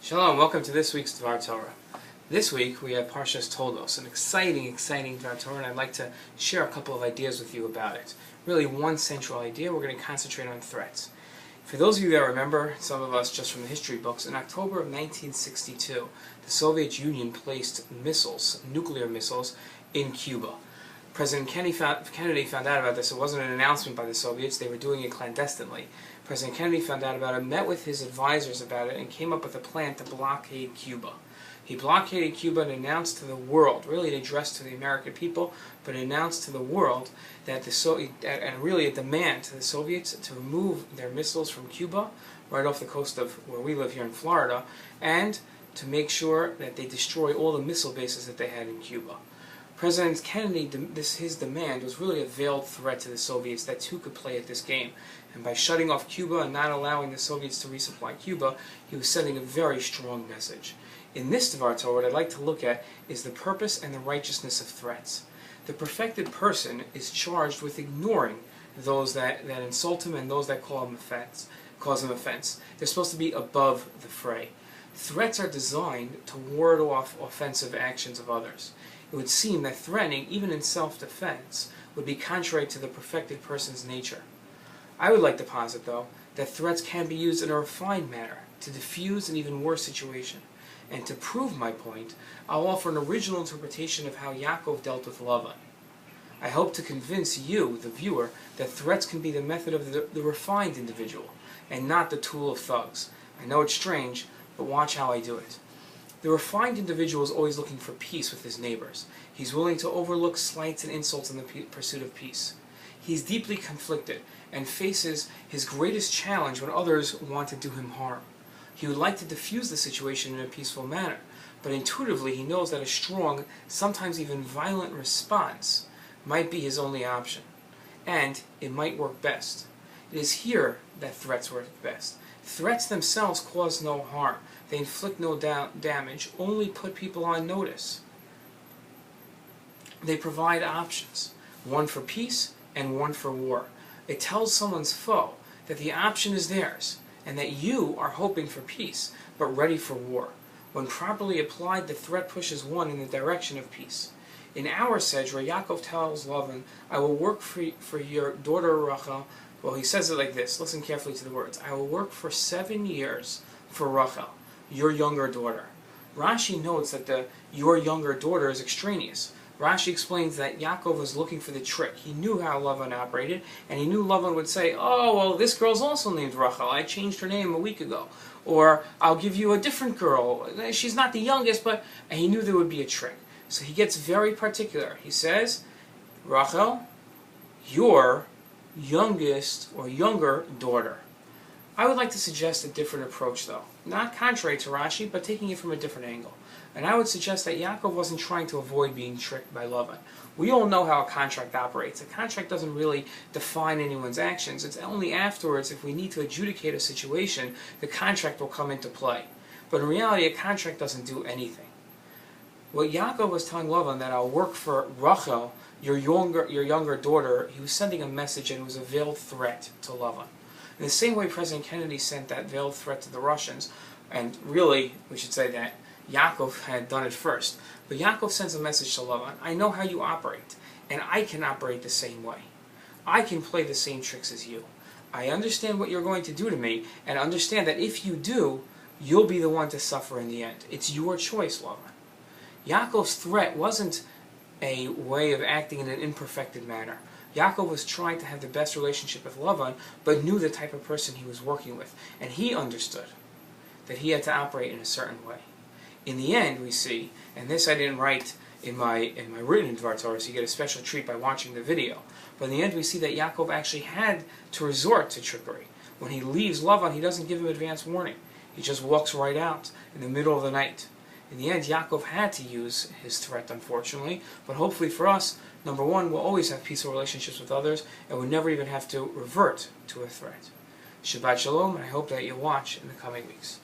Shalom, welcome to this week's Dvar Torah. This week we have Parshas Toldos, an exciting Dvar Torah, and I'd like to share a couple of ideas with you about it. Really one central idea. We're going to concentrate on threats. For those of you that remember, some of us just from the history books, in October of 1962, the Soviet Union placed missiles, nuclear missiles, in Cuba. President Kennedy found out about this. It wasn't an announcement by the Soviets. They were doing it clandestinely. President Kennedy found out about it, met with his advisors about it, and came up with a plan to blockade Cuba. He blockaded Cuba and announced to the world, really addressed to the American people, but announced to the world that and really a demand to the Soviets to remove their missiles from Cuba, right off the coast of where we live here in Florida, and to make sure that they destroy all the missile bases that they had in Cuba. President Kennedy, his demand was really a veiled threat to the Soviets that too could play at this game. And by shutting off Cuba and not allowing the Soviets to resupply Cuba, he was sending a very strong message. In this dvar Torah, what I'd like to look at is the purpose and the righteousness of threats. The perfected person is charged with ignoring those that insult him and those that cause him offense. They're supposed to be above the fray. Threats are designed to ward off offensive actions of others. It would seem that threatening, even in self-defense, would be contrary to the perfected person's nature. I would like to posit, though, that threats can be used in a refined manner to diffuse an even worse situation. And to prove my point, I'll offer an original interpretation of how Yaakov dealt with Lavan. I hope to convince you, the viewer, that threats can be the method of the refined individual, and not the tool of thugs. I know it's strange, but watch how I do it. The refined individual is always looking for peace with his neighbors. He's willing to overlook slights and insults in the pursuit of peace. He's deeply conflicted and faces his greatest challenge when others want to do him harm. He would like to diffuse the situation in a peaceful manner, but intuitively he knows that a strong, sometimes even violent response might be his only option. And it might work best. It is here that threats work best. Threats themselves cause no harm. They inflict no damage, only put people on notice. They provide options, one for peace and one for war. It tells someone's foe that the option is theirs, and that you are hoping for peace, but ready for war. When properly applied, the threat pushes one in the direction of peace. In our Sedra, Yaakov tells Lavan, I will work for your daughter Rachel. Well, he says it like this. Listen carefully to the words. I will work for 7 years for Rachel, your younger daughter. Rashi notes that your younger daughter is extraneous. Rashi explains that Yaakov was looking for the trick. He knew how Lavan operated, and he knew Lavan would say, oh, well, this girl's also named Rachel. I changed her name a week ago. Or, I'll give you a different girl. She's not the youngest, but... And he knew there would be a trick. So he gets very particular. He says, Rachel, your youngest or younger daughter. I would like to suggest a different approach, though. Not contrary to Rashi, but taking it from a different angle. And I would suggest that Yaakov wasn't trying to avoid being tricked by Lavan. We all know how a contract operates. A contract doesn't really define anyone's actions. It's only afterwards, if we need to adjudicate a situation, the contract will come into play. But in reality, a contract doesn't do anything. What Yaakov was telling Lavan, that I'll work for Rachel, your younger daughter, he was sending a message, and it was a veiled threat to Lavan. In the same way President Kennedy sent that veiled threat to the Russians, and really, we should say that Yaakov had done it first. But Yaakov sends a message to Lavan, I know how you operate, and I can operate the same way. I can play the same tricks as you. I understand what you're going to do to me, and understand that if you do, you'll be the one to suffer in the end. It's your choice, Lavan. Yaakov's threat wasn't a way of acting in an imperfected manner. Yaakov was trying to have the best relationship with Lavan, but knew the type of person he was working with. And he understood that he had to operate in a certain way. In the end, we see, and this I didn't write in my written dvar Torah, so you get a special treat by watching the video. But in the end, we see that Yaakov actually had to resort to trickery. When he leaves Lavan, he doesn't give him advance warning. He just walks right out in the middle of the night. In the end, Yaakov had to use his threat, unfortunately, but hopefully for us, number one, we'll always have peaceful relationships with others, and we'll never even have to revert to a threat. Shabbat Shalom, and I hope that you'll watch in the coming weeks.